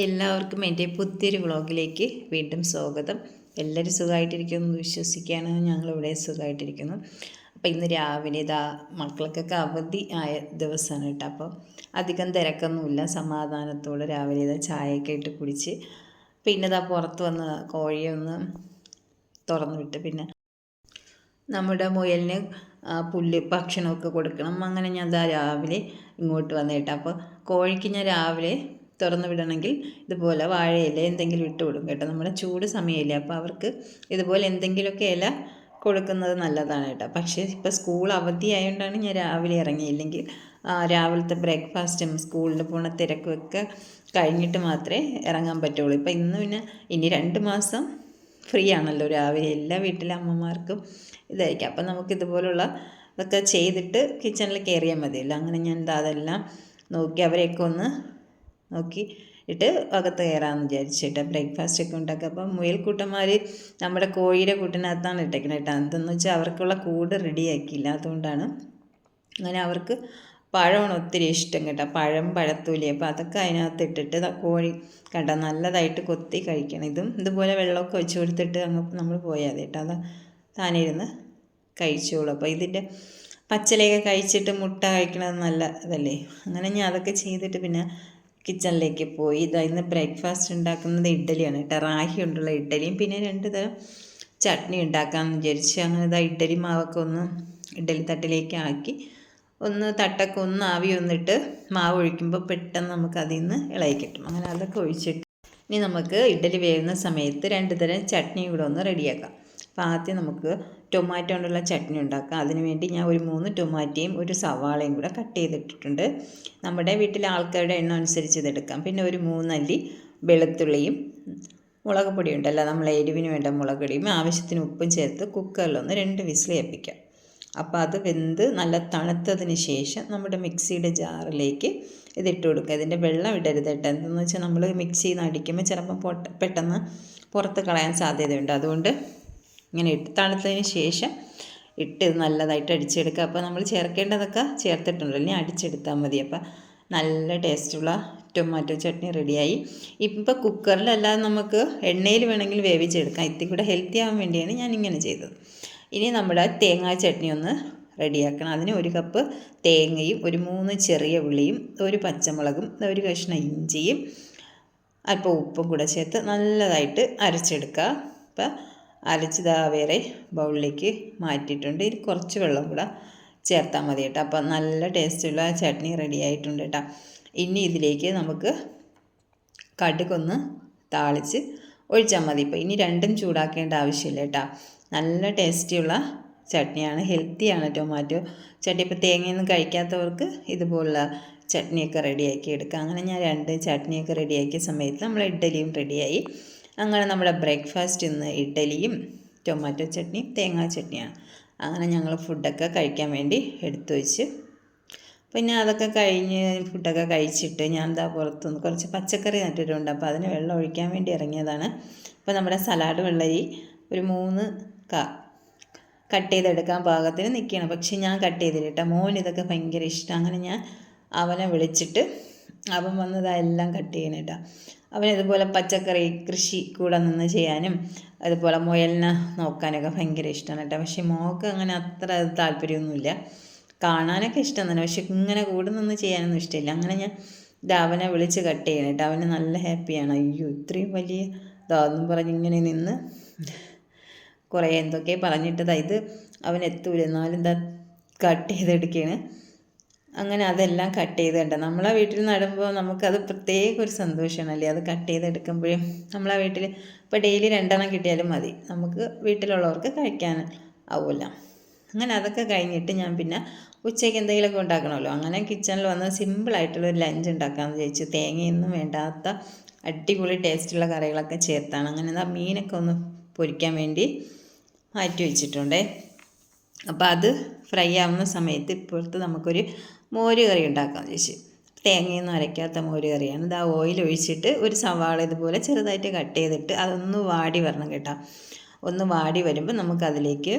എല്ലാവർക്കും എൻ്റെ പുതിയൊരു വ്ളോഗിലേക്ക് വീണ്ടും സ്വാഗതം. എല്ലാവരും സുഖമായിട്ടിരിക്കുന്നു വിശ്വസിക്കുകയാണ്. ഞങ്ങളിവിടെ സുഖമായിട്ടിരിക്കുന്നു. അപ്പോൾ ഇന്ന് രാവിലെ മക്കൾക്കൊക്കെ അവധി ആയ ദിവസമാണ് കേട്ടോ. അപ്പോൾ അധികം തിരക്കൊന്നുമില്ല, സമാധാനത്തോടെ രാവിലെ ചായയൊക്കെ ഇട്ട് കുടിച്ച് പിന്നെ പുറത്ത് വന്ന് കോഴിയെ ഒന്ന് തുറന്നു വിട്ട് പിന്നെ നമ്മുടെ മുയലിന് പുല്ല് ഭക്ഷണമൊക്കെ കൊടുക്കണം. അങ്ങനെ ഞാൻ രാവിലെ ഇങ്ങോട്ട് വന്നേട്ടാ. അപ്പോൾ കോഴിക്ക് ഞാൻ രാവിലെ തുറന്നു വിടണമെങ്കിൽ ഇതുപോലെ വാഴയില എന്തെങ്കിലും ഇട്ട് കൊടുക്കും കേട്ടോ. നമ്മുടെ ചൂട് സമയമില്ല, അപ്പോൾ അവർക്ക് ഇതുപോലെ എന്തെങ്കിലുമൊക്കെ ഇല കൊടുക്കുന്നത് നല്ലതാണ് കേട്ടോ. പക്ഷേ ഇപ്പോൾ സ്കൂൾ അവധി ആയതുകൊണ്ടാണ് ഞാൻ രാവിലെ ഇറങ്ങിയില്ലെങ്കിൽ രാവിലത്തെ ബ്രേക്ക്ഫാസ്റ്റും സ്കൂളിൽ പോണ തിരക്കൊക്കെ കഴിഞ്ഞിട്ട് മാത്രമേ ഇറങ്ങാൻ പറ്റുള്ളൂ. ഇപ്പോൾ പിന്നെ ഇനി 2 മാസം ഫ്രീ ആണല്ലോ രാവിലെ എല്ലാ വീട്ടിലെ അമ്മമാർക്കും ഇതായിരിക്കും. അപ്പം നമുക്ക് ഇതുപോലുള്ള ഇതൊക്കെ ചെയ്തിട്ട് കിച്ചണിൽ കയറിയാൽ മതിയല്ലോ. അങ്ങനെ ഞാൻ അതെല്ലാം നോക്കി അവരെയൊക്കെ ഒന്ന് നോക്കി ഇട്ട് അകത്ത് കയറാമെന്ന് വിചാരിച്ചിട്ട് ബ്രേക്ക്ഫാസ്റ്റൊക്കെ ഉണ്ടാക്കുക. അപ്പം മുയൽക്കൂട്ടന്മാർ നമ്മുടെ കോഴിയുടെ കൂട്ടിനകത്താണ് ഇട്ടേക്കുന്നത് കേട്ടോ. എന്തെന്ന് വെച്ചാൽ അവർക്കുള്ള കൂട് റെഡിയാക്കിയില്ല, അതുകൊണ്ടാണ്. അങ്ങനെ അവർക്ക് പഴമാണ് ഒത്തിരി ഇഷ്ടം കേട്ടോ, പഴത്തൂലി. അപ്പോൾ അതൊക്കെ അതിനകത്ത് ഇട്ടിട്ട് കോഴി കേട്ടോ നല്ലതായിട്ട് കൊത്തി കഴിക്കണം. ഇതുപോലെ വെള്ളമൊക്കെ വെച്ച് കൊടുത്തിട്ട് അങ്ങ് നമ്മൾ പോയാൽ മതി കേട്ടോ. അത് താനെ ഇരുന്ന് കഴിച്ചോളൂ. അപ്പോൾ ഇതിൻ്റെ പച്ചിലയൊക്കെ കഴിച്ചിട്ട് മുട്ട കഴിക്കണത് നല്ല ഇതല്ലേ. അങ്ങനെ ഞാൻ അതൊക്കെ ചെയ്തിട്ട് പിന്നെ കിച്ചണിലേക്ക് പോയി. ഇന്ന് ബ്രേക്ക്ഫാസ്റ്റ് ഉണ്ടാക്കുന്നത് ഇഡ്ഡലിയാണ് കേട്ടോ. റാഗി കൊണ്ടുള്ള ഇഡ്ഡലിയും പിന്നെ 2 തരം ചട്നി ഉണ്ടാക്കാമെന്ന് വിചാരിച്ച് അങ്ങനെ ഇഡ്ഡലി മാവൊക്കെ ഒന്ന് ഇഡ്ഡലി തട്ടിലേക്ക് ആക്കി തട്ടൊക്കെ ആവി വന്നിട്ട് മാവ് ഒഴിക്കുമ്പോൾ പെട്ടെന്ന് നമുക്ക് അതിൽ നിന്ന് ഇളകി കിട്ടും. അങ്ങനെ അതൊക്കെ ഒഴിച്ചിട്ട് ഇനി നമുക്ക് ഇഡ്ഡലി വേവുന്ന സമയത്ത് 2 തരം ചട്നി കൂടെ ഒന്ന് റെഡിയാക്കാം. അപ്പോൾ ആദ്യം നമുക്ക് ടൊമാറ്റോ കൊണ്ടുള്ള ചട്നി ഉണ്ടാക്കാം. അതിനുവേണ്ടി ഞാൻ ഒരു 3 ടൊമാറ്റോയും ഒരു സവാളയും കൂടെ കട്ട് ചെയ്തിട്ടിട്ടുണ്ട്. നമ്മുടെ വീട്ടിലെ ആൾക്കാരുടെ എണ്ണം അനുസരിച്ച് ഇതെടുക്കാം. പിന്നെ ഒരു 3 അല്ലി വെളുത്തുള്ളിയും മുളക് പൊടി ഉണ്ടല്ലോ, നമ്മൾ എരിവിന് വേണ്ട മുളക് പൊടിയും ആവശ്യത്തിന് ഉപ്പും ചേർത്ത് കുക്കറിലൊന്ന് 2 വിസിൽ ഏൽപ്പിക്കാം. അപ്പോൾ അത് വെന്ത് നല്ല തണുത്തതിന് ശേഷം നമ്മുടെ മിക്സിയുടെ ജാറിലേക്ക് ഇതിട്ട് കൊടുക്കുക. ഇതിൻ്റെ വെള്ളം ഇടരുത് കേട്ടോ. എന്തെന്ന് വെച്ചാൽ നമ്മൾ മിക്സിയിൽ നിന്ന് അടിക്കുമ്പോൾ ചിലപ്പോൾ പെട്ടെന്ന് പുറത്ത് കളയാൻ സാധ്യതയുണ്ട്. അതുകൊണ്ട് ഇങ്ങനെ തണുത്തതിന് ശേഷം ഇട്ട് നല്ലതായിട്ട് അടിച്ചെടുക്കുക. അപ്പോൾ നമ്മൾ ചേർക്കേണ്ടതൊക്കെ ചേർത്തിട്ടുണ്ടല്ലോ, ഇനി അടിച്ചെടുത്താൽ മതി. അപ്പോൾ നല്ല ടേസ്റ്റുള്ള ടൊമാറ്റോ ചട്നി റെഡിയായി. ഇപ്പോൾ കുക്കറിലല്ലാതെ നമുക്ക് എണ്ണയിൽ വേണമെങ്കിൽ വേവിച്ചെടുക്കാം. ഇത്തിരി കൂടെ ഹെൽത്തി ആവാൻ വേണ്ടിയാണ് ഞാൻ ഇങ്ങനെ ചെയ്തത്. ഇനി നമ്മുടെ തേങ്ങാ ചട്നി ഒന്ന് റെഡിയാക്കണം. അതിന് 1 കപ്പ് തേങ്ങയും ഒരു 3 ചെറിയ ഉള്ളിയും ഒരു പച്ചമുളകും ഒരു കഷ്ണം ഇഞ്ചിയും അല്പം ഉപ്പും കൂടെ ചേർത്ത് നല്ലതായിട്ട് അരച്ചെടുക്കുക. അപ്പോൾ അരച്ചത് വേറെ ബൗളിലേക്ക് മാറ്റിയിട്ടുണ്ട്. ഇത് കുറച്ച് വെള്ളം കൂടെ ചേർത്താൽ മതി കേട്ടോ. അപ്പോൾ നല്ല ടേസ്റ്റുള്ള ചട്നി റെഡി ആയിട്ടുണ്ട് കേട്ടോ. ഇനി ഇതിലേക്ക് നമുക്ക് കടുകൊന്ന് താളിച്ച് ഒഴിച്ചാൽ മതി. ഇപ്പോൾ ഇനി രണ്ടും ചൂടാക്കേണ്ട ആവശ്യമില്ല കേട്ടോ. നല്ല ടേസ്റ്റിയുള്ള ചട്നിയാണ്, ഹെൽത്തിയാണ് ടൊമാറ്റോ ചട്നി. ഇപ്പോൾ തേങ്ങയൊന്നും കഴിക്കാത്തവർക്ക് ഇതുപോലുള്ള ചട്നിയൊക്കെ റെഡിയാക്കി എടുക്കാം. അങ്ങനെ ഞാൻ 2 ചട്നിയൊക്കെ റെഡിയാക്കിയ സമയത്ത് നമ്മൾ ഇഡ്ഡലിയും റെഡിയായി. അങ്ങനെ നമ്മുടെ ബ്രേക്ക്ഫാസ്റ്റ് ഇന്ന് ഇഡ്ഡലിയും ടൊമാറ്റോ ചട്നിയും തേങ്ങാ ചട്നിയാണ്. അങ്ങനെ ഞങ്ങൾ ഫുഡൊക്കെ കഴിക്കാൻ വേണ്ടി എടുത്തു വെച്ച് പിന്നെ അതൊക്കെ കഴിഞ്ഞ് ഫുഡൊക്കെ കഴിച്ചിട്ട് ഞാൻ പുറത്തുനിന്ന് കുറച്ച് പച്ചക്കറി നട്ടിട്ടുണ്ട്. അപ്പോൾ അതിന് വെള്ളം ഒഴിക്കാൻ വേണ്ടി ഇറങ്ങിയതാണ്. അപ്പോൾ നമ്മുടെ സലാഡ് വെള്ളരി ഒരു 3 കട്ട് ചെയ്തെടുക്കാൻ പാകത്തിന് നിൽക്കുകയാണ്. പക്ഷേ ഞാൻ കട്ട് ചെയ്തില്ല കേട്ടോ. മോന് ഇതൊക്കെ ഭയങ്കര ഇഷ്ടം. അങ്ങനെ ഞാൻ അവനെ വിളിച്ചിട്ട് അവൻ വന്നതെല്ലാം കട്ട് ചെയ്യണം കേട്ടോ. അവനിതുപോലെ പച്ചക്കറി കൃഷി കൂടെ നിന്ന് ചെയ്യാനും അതുപോലെ മുയലിനെ നോക്കാനൊക്കെ ഭയങ്കര ഇഷ്ടമാണ് കേട്ടോ. പക്ഷേ മോൾക്ക് അങ്ങനെ അത്ര താല്പര്യമൊന്നുമില്ല. കാണാനൊക്കെ ഇഷ്ടം തന്നെ, പക്ഷെ ഇങ്ങനെ കൂടെ നിന്ന് ചെയ്യാനൊന്നും ഇഷ്ടമില്ല. അങ്ങനെ ഞാൻ അവനെ വിളിച്ച് കട്ട് ചെയ്യണം കേട്ടോ. അവന് നല്ല ഹാപ്പിയാണ്. അയ്യോ ഇത്രയും വലിയ ഇതാന്നും പറഞ്ഞ് ഇങ്ങനെ നിന്ന് കുറേ എന്തൊക്കെ പറഞ്ഞിട്ടതാ. ഇത് അവൻ എത്തൂല, എന്നാലും കട്ട് ചെയ്തെടുക്കുകയാണ്. അങ്ങനെ അതെല്ലാം കട്ട് ചെയ്ത് കണ്ട നമ്മളെ വീട്ടിൽ നടുമ്പോൾ നമുക്കത് പ്രത്യേക ഒരു സന്തോഷമാണല്ലേ. അത് കട്ട് ചെയ്തെടുക്കുമ്പോഴും നമ്മളെ വീട്ടിൽ ഇപ്പോൾ ഡെയിലി 2 എണ്ണം കിട്ടിയാലും മതി, നമുക്ക് വീട്ടിലുള്ളവർക്ക് കഴിക്കാൻ ആവില്ല. അങ്ങനെ അതൊക്കെ കഴിഞ്ഞിട്ട് ഞാൻ പിന്നെ ഉച്ചയ്ക്ക് എന്തെങ്കിലുമൊക്കെ ഉണ്ടാക്കണമല്ലോ. അങ്ങനെ കിച്ചണിൽ വന്ന് സിമ്പിളായിട്ടുള്ളൊരു ലഞ്ച് ഉണ്ടാക്കാമെന്ന് വിചാരിച്ചു. തേങ്ങയൊന്നും വേണ്ടാത്ത അടിപൊളി ടേസ്റ്റുള്ള കറികളൊക്കെ ചേർത്താണ്. അങ്ങനെ മീനൊക്കെ ഒന്ന് പൊരിക്കാൻ വേണ്ടി മാറ്റി വെച്ചിട്ടുണ്ടേ. അപ്പോൾ അത് ഫ്രൈ ആവുന്ന സമയത്ത് ഇപ്പോഴത്തെ നമുക്കൊരു മോര് കറി ഉണ്ടാക്കാമെന്ന് ചോദിച്ചു. തേങ്ങയൊന്നും അരയ്ക്കാത്ത മോര് കറിയാണ്. ഓയിൽ ഒഴിച്ചിട്ട് ഒരു സവാള ഇതുപോലെ ചെറുതായിട്ട് കട്ട് ചെയ്തിട്ട് അതൊന്ന് വാടി വരണം കേട്ടോ. ഒന്ന് വാടി വരുമ്പോൾ നമുക്കതിലേക്ക്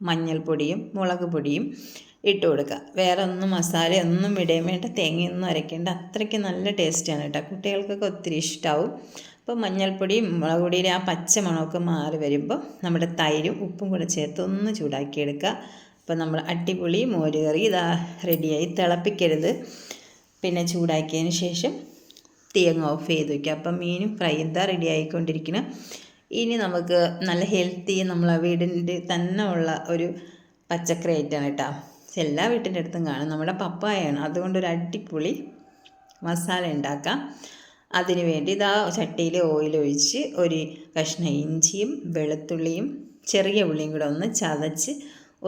മഞ്ഞൾപ്പൊടിയും മുളക് പൊടിയും ഇട്ട് കൊടുക്കുക. വേറെ ഒന്നും മസാല ഒന്നും ഇടുകയും വേണ്ട, തേങ്ങയൊന്നും അരയ്ക്കേണ്ട. അത്രയ്ക്ക് നല്ല ടേസ്റ്റാണ് കേട്ടോ. കുട്ടികൾക്കൊക്കെ ഒത്തിരി ഇഷ്ടമാവും. അപ്പോൾ മഞ്ഞൾപ്പൊടിയും മുളക് പൊടിയുടെ ആ പച്ച മണമൊക്കെ മാറി വരുമ്പോൾ നമ്മുടെ തൈരും ഉപ്പും കൂടെ ചേർത്ത് ഒന്ന് ചൂടാക്കിയെടുക്കുക. അപ്പോൾ നമ്മൾ അടിപൊളി മോരുകറി ഇതാ റെഡിയായി. തിളപ്പിക്കരുത്. പിന്നെ ചൂടാക്കിയതിന് ശേഷം തീ അങ്ങ് ഓഫ് ചെയ്ത് വയ്ക്കുക. അപ്പം മീനും ഫ്രൈ എന്താ റെഡി ആയിക്കൊണ്ടിരിക്കണം. ഇനി നമുക്ക് നല്ല ഹെൽത്തി നമ്മളെ വീടിൻ്റെ തന്നെ ഉള്ള ഒരു പച്ചക്കറി ഐറ്റമാണ് കേട്ടോ. എല്ലാ വീട്ടിൻ്റെ അടുത്തും കാണും, നമ്മുടെ പപ്പായയാണ്. അതുകൊണ്ടൊരു അടിപൊളി മസാല ഉണ്ടാക്കാം. അതിന് വേണ്ടി ഇതാ ചട്ടിയിൽ ഓയിൽ ഒഴിച്ച് ഒരു കഷ്ണം ഇഞ്ചിയും വെളുത്തുള്ളിയും ചെറിയ ഉള്ളിയും കൂടെ ഒന്ന് ചതച്ച്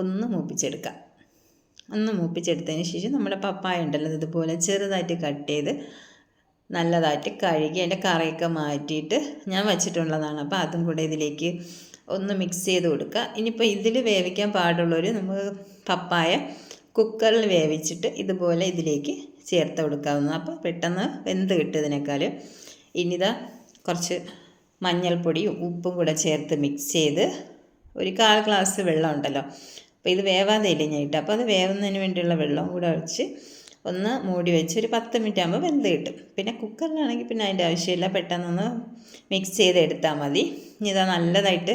ഒന്ന് മൂപ്പിച്ചെടുക്കാം. ഒന്ന് മൂപ്പിച്ചെടുത്തതിന് ശേഷം നമ്മുടെ പപ്പായ ഉണ്ടല്ലോ ഇതുപോലെ ചെറുതായിട്ട് കട്ട് ചെയ്ത് നല്ലതായിട്ട് കഴുകി അതിൻ്റെ കറയൊക്കെ മാറ്റിയിട്ട് ഞാൻ വച്ചിട്ടുള്ളതാണ്. അപ്പോൾ അതും കൂടെ ഇതിലേക്ക് ഒന്ന് മിക്സ് ചെയ്ത് കൊടുക്കുക. ഇനിയിപ്പോൾ ഇതിൽ വേവിക്കാൻ പാടുള്ളവർ നമുക്ക് പപ്പായ കുക്കറിൽ വേവിച്ചിട്ട് ഇതുപോലെ ഇതിലേക്ക് ചേർത്ത് കൊടുക്കാവുന്നത്. അപ്പോൾ പെട്ടെന്ന് വെന്ത് കിട്ടും ഇതിനേക്കാൾ. ഇനിതാ കുറച്ച് മഞ്ഞൾപ്പൊടിയും ഉപ്പും കൂടെ ചേർത്ത് മിക്സ് ചെയ്ത് ഒരു 1/4 ഗ്ലാസ് വെള്ളം ഉണ്ടല്ലോ, അപ്പോൾ ഇത് വേവാതെ ഇല്ലഞ്ഞിട്ട്, അപ്പോൾ അത് വേവുന്നതിന് വേണ്ടിയുള്ള വെള്ളം കൂടെ ഒഴിച്ച് ഒന്ന് മൂടി വെച്ച് ഒരു 10 മിനിറ്റ് ആകുമ്പോൾ വെന്ത് കിട്ടും. പിന്നെ കുക്കറിലാണെങ്കിൽ പിന്നെ അതിൻ്റെ ആവശ്യമില്ല, പെട്ടെന്നൊന്ന് മിക്സ് ചെയ്തെടുത്താൽ മതി. ഇനി ഇതാ നല്ലതായിട്ട്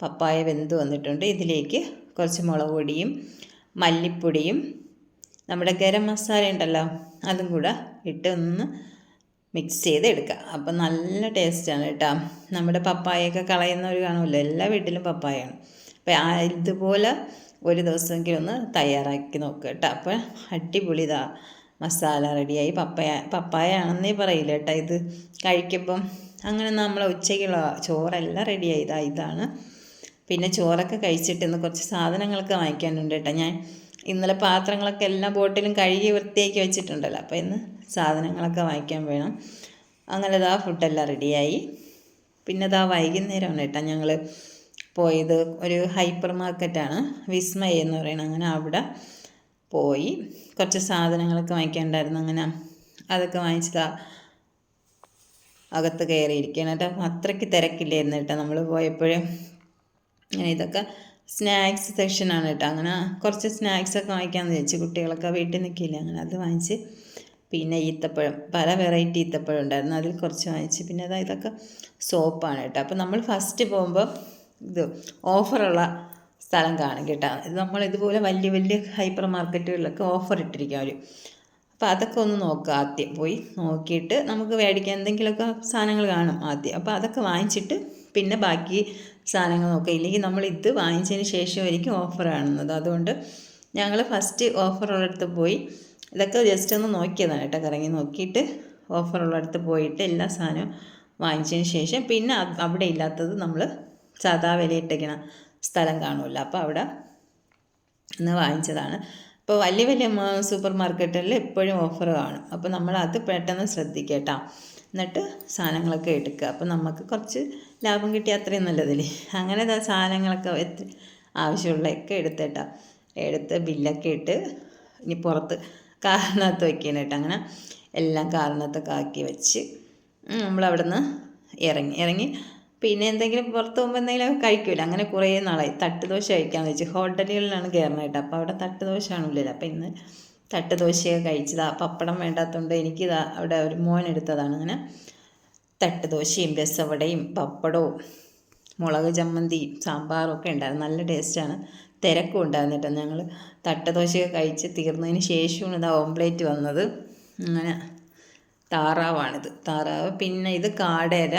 പപ്പായ വെന്ത് വന്നിട്ടുണ്ട്. ഇതിലേക്ക് കുറച്ച് മുളക് പൊടിയും മല്ലിപ്പൊടിയും നമ്മുടെ ഗരം മസാല ഉണ്ടല്ലോ അതും കൂടെ ഇട്ട് ഒന്ന് മിക്സ് ചെയ്ത് എടുക്കുക. അപ്പം നല്ല ടേസ്റ്റാണ് കേട്ടോ. നമ്മുടെ പപ്പായൊക്കെ കളയുന്നവർ കാണുമല്ലോ, എല്ലാ വീട്ടിലും പപ്പായാണ്. അപ്പം ഇതുപോലെ ഒരു ദിവസമെങ്കിലും ഒന്ന് തയ്യാറാക്കി നോക്കുക കേട്ടോ. അപ്പോൾ അടിപൊളി ഇതാ മസാല റെഡിയായി. പപ്പായ ആണെന്നേ പറയില്ല കേട്ടോ. ഇത് കഴിക്കുമ്പം അങ്ങനെ നമ്മളെ ഉച്ചയ്ക്കുള്ള ചോറെല്ലാം റെഡിയായി. ഇതാണ്. പിന്നെ ചോറൊക്കെ കഴിച്ചിട്ട് ഇന്ന് കുറച്ച് സാധനങ്ങളൊക്കെ വാങ്ങിക്കാനുണ്ട് കേട്ടോ. ഞാൻ ഇന്നലെ പാത്രങ്ങളൊക്കെ എല്ലാ ബോട്ടിലും കഴുകി വൃത്തിയാക്കി വെച്ചിട്ടുണ്ടല്ലോ, അപ്പോൾ ഇന്ന് സാധനങ്ങളൊക്കെ വാങ്ങിക്കാൻ വേണം. അങ്ങനെ ഇതാ ഫുഡെല്ലാം റെഡിയായി. പിന്നെ ഇതാ വൈകുന്നേരമാണ് കേട്ടോ ഞങ്ങൾ പോയത്. ഒരു ഹൈപ്പർ മാർക്കറ്റാണ്, വിസ്മയ എന്ന് പറയുന്നത്. അങ്ങനെ അവിടെ പോയി കുറച്ച് സാധനങ്ങളൊക്കെ വാങ്ങിക്കാനുണ്ടായിരുന്നു. അങ്ങനെ അതൊക്കെ വാങ്ങിച്ചതാ അകത്ത് കയറിയിരിക്കുകയാണ് കേട്ടോ. അത്രയ്ക്ക് തിരക്കില്ലായിരുന്നു കേട്ടോ നമ്മൾ പോയപ്പോഴും. അങ്ങനെ ഇതൊക്കെ സ്നാക്സ് സെക്ഷനാണ് കേട്ടോ. അങ്ങനെ കുറച്ച് സ്നാക്സൊക്കെ വാങ്ങിക്കാമെന്ന് വിചാരിച്ചു, കുട്ടികളൊക്കെ വീട്ടിൽ നിൽക്കില്ല. അങ്ങനെ അത് വാങ്ങിച്ച്, പിന്നെ ഈത്തപ്പഴം, പല വെറൈറ്റി ഈത്തപ്പഴം ഉണ്ടായിരുന്നു, അതിൽ കുറച്ച് വാങ്ങിച്ച്. പിന്നെ ഇതൊക്കെ സോപ്പാണ് കേട്ടോ. അപ്പോൾ നമ്മൾ ഫസ്റ്റ് പോകുമ്പോൾ ഇത് ഓഫറുള്ള സ്ഥലം കാണും കേട്ടോ. ഇത് നമ്മൾ ഇതുപോലെ വലിയ വലിയ ഹൈപ്പർ മാർക്കറ്റുകളിലൊക്കെ ഓഫർ ഇട്ടിരിക്കും അവർ. അപ്പോൾ അതൊക്കെ ഒന്ന് നോക്കുക. ആദ്യം പോയി നോക്കിയിട്ട് നമുക്ക് മേടിക്കാൻ എന്തെങ്കിലുമൊക്കെ സാധനങ്ങൾ കാണും ആദ്യം. അപ്പോൾ അതൊക്കെ വാങ്ങിച്ചിട്ട് പിന്നെ ബാക്കി സാധനങ്ങൾ നോക്കുക. ഇല്ലെങ്കിൽ നമ്മൾ ഇത് വാങ്ങിച്ചതിന് ശേഷമായിരിക്കും ഓഫർ കാണുന്നത്. അതുകൊണ്ട് ഞങ്ങൾ ഫസ്റ്റ് ഓഫറുള്ളിടത്ത് പോയി ഇതൊക്കെ ജസ്റ്റ് ഒന്ന് നോക്കിയതാണ് കേട്ടോ. കറങ്ങി നോക്കിയിട്ട് ഓഫറുള്ളിടത്ത് പോയിട്ട് എല്ലാ സാധനവും വാങ്ങിച്ചതിന് ശേഷം പിന്നെ അവിടെ ഇല്ലാത്തത് നമ്മൾ സാധാ വിലയിട്ടിരിക്കണ സ്ഥലം കാണുമല്ലോ, അപ്പോൾ അവിടെ നിന്ന് വാങ്ങിച്ചതാണ്. ഇപ്പോൾ വലിയ വലിയ സൂപ്പർ മാർക്കറ്റുകളിൽ എപ്പോഴും ഓഫർ കാണും. അപ്പോൾ നമ്മൾ അത് പെട്ടെന്ന് ശ്രദ്ധിക്കുക കേട്ടോ. എന്നിട്ട് സാധനങ്ങളൊക്കെ എടുക്കുക. അപ്പോൾ നമുക്ക് കുറച്ച് ലാഭം കിട്ടിയ അത്രയും നല്ലതല്ലേ. അങ്ങനെ സാധനങ്ങളൊക്കെ ആവശ്യമുള്ളതൊക്കെ എടുത്തേട്ടാ. എടുത്ത് ബില്ലൊക്കെ ഇട്ട് ഇനി പുറത്ത് കാറിനകത്ത് വയ്ക്കണം കേട്ടോ. അങ്ങനെ എല്ലാം കാറിനകത്തൊക്കെ ആക്കി വെച്ച് നമ്മളവിടെ നിന്ന് ഇറങ്ങി പിന്നെ എന്തെങ്കിലും പുറത്ത് പോകുമ്പോൾ എന്തെങ്കിലും കഴിക്കില്ല. അങ്ങനെ കുറേ നാളായി തട്ടുദോശ കഴിക്കാമെന്ന് വെച്ച് ഹോട്ടലുകളിലാണ് കയറുന്നത് കേട്ടോ. അപ്പോൾ അവിടെ തട്ടുദോശ ആണില്ലല്ലോ. അപ്പോൾ ഇന്ന് തട്ടുദോശയൊക്കെ കഴിച്ചതാ. പപ്പടം വേണ്ടാത്തതുകൊണ്ട് എനിക്കിതാ അവിടെ ഒരു മോൻ എടുത്തതാണ്. അങ്ങനെ തട്ടുദോശയും രസവടയും പപ്പടവും മുളക് ചമ്മന്തിയും സാമ്പാറും ഒക്കെ ഉണ്ടായിരുന്നു. നല്ല ടേസ്റ്റാണ്. തിരക്കും ഉണ്ടായിരുന്നു കേട്ടോ. ഞങ്ങൾ തട്ടുദോശയൊക്കെ കഴിച്ച് തീർന്നതിന് ശേഷമാണ് ഇതാ ഓംപ്ലേറ്റ് വന്നത്. അങ്ങനെ താറാവാണിത്, താറാവ്. പിന്നെ ഇത് കാടേര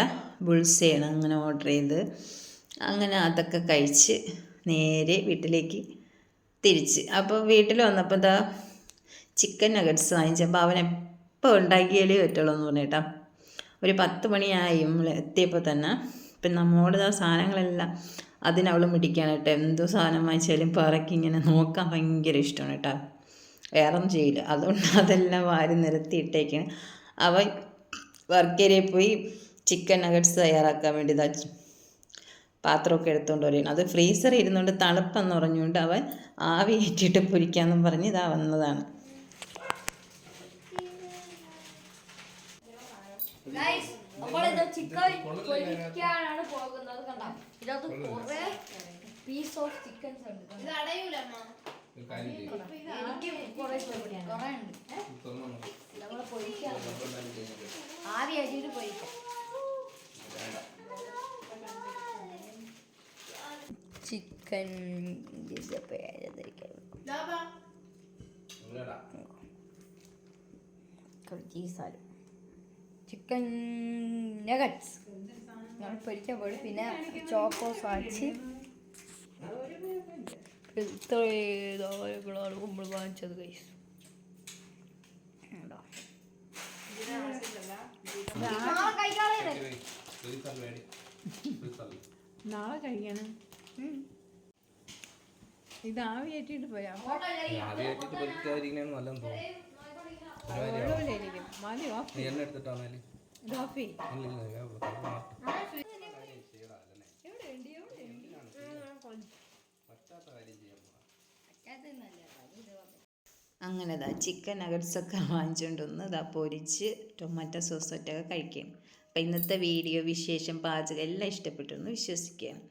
ബുൾസയാണ് അങ്ങനെ ഓർഡർ ചെയ്ത്. അങ്ങനെ അതൊക്കെ കഴിച്ച് നേരെ വീട്ടിലേക്ക് തിരിച്ച്. അപ്പോൾ വീട്ടിൽ വന്നപ്പോൾ ഇതാ ചിക്കൻ നഗറ്റ്സ് വാങ്ങിച്ചപ്പോൾ അവൻ എപ്പോൾ ഉണ്ടാക്കിയാലേ പറ്റുള്ളൂ എന്ന് പറഞ്ഞേട്ടാ. ഒരു 10 മണിയായി നമ്മൾ എത്തിയപ്പോൾ തന്നെ. ഇപ്പം നമ്മോട് സാധനങ്ങളെല്ലാം അതിനവൾ മിടിക്കുകയാണ് കേട്ടോ. എന്തോ സാധനം വാങ്ങിച്ചാലും പറക്കി ഇങ്ങനെ നോക്കാൻ ഭയങ്കര ഇഷ്ടമാണ് കേട്ടോ. വേറൊന്നും ചെയ്യില്ല. അതുകൊണ്ട് അതെല്ലാം വാരി നിരത്തിയിട്ടേക്കാണ്. അവൻ വർക്കേരിയയിൽ പോയി ചിക്കൻ നഗറ്റ്സ് തയ്യാറാക്കാൻ വേണ്ടി പാത്രമൊക്കെ എടുത്തുകൊണ്ട് വരികയാണ്. അത് ഫ്രീസറിൽ ഇരുന്നുകൊണ്ട് തണുപ്പെന്ന് പറഞ്ഞുകൊണ്ട് അവൻ ആവി ഏറ്റിട്ട് പൊരിക്കാമെന്നും പറഞ്ഞ് ഇതാ വന്നതാണ്. ചിക്കൻ പൊരിക്കാനാണ് പോകുന്നത്. കണ്ടോ, ഇതിനകത്ത് കുറേ പീസ് ഓഫ് ചിക്കൻസ് ഉണ്ട്. ഇത് അടയൂലമ്മ. ഒരു കാര്യം ചെയ്യ്. എനിക്ക് കുറേ ഉണ്ട് തുറന്ന് നോക്ക്. നമ്മളെ പൊരിക്കാം റബ്ബർ ബാൻഡ് കഴിഞ്ഞിട്ട്. ആവി ആയിട്ട് പൊരിക്കാം വേണ്ട. ചിക്കൻ പേരതിരിക്കാൻ ഇല്ലടാ. ചീസാലും ചിക്കൻ നഗറ്റ്സ് ഞങ്ങൾ പൊരിക്കാൻ പോയി പിന്നെ ചോക്കോസ് അടിച്ച് ഇത്രയാണ് നമ്മൾ വാങ്ങിച്ചത് കൈസ് കെട്ടി വെയ്. ഒരു സ്ഥലം വേടി. ഒരു സ്ഥലം. നാളെ കഴിക്കണം ഇത് ആവി കയറ്റിയിട്ട് പോയാ ആദ്യമായിട്ട് പൊരിക്കാതിരിക്കണേന്ന് നല്ലതെന്ന് തോന്നുന്നു. ഒരു കാര്യം വെള്ളമില്ലായിരിക്കും മതി ഓഫ് നീ എണ്ണ എടുത്തിട്ടാണേല് ഇത് ഓഫ് ചെയ്യ്. ഇല്ല പറ്റാത്ത കാര്യം ചെയ്യാൻ പോകാം. അങ്ങനെ ഇതാ ചിക്കൻ നഗറ്റ്സൊക്കെ വാങ്ങിച്ചുകൊണ്ട് വന്ന് ഇതാ പൊരിച്ച് ടൊമാറ്റോ സോസൊറ്റൊക്കെ കഴിക്കുകയാണ്. അപ്പോൾ ഇന്നത്തെ വീഡിയോ വിശേഷം പാചകം എല്ലാം ഇഷ്ടപ്പെട്ടു എന്ന് വിശ്വസിക്കുകയാണ്.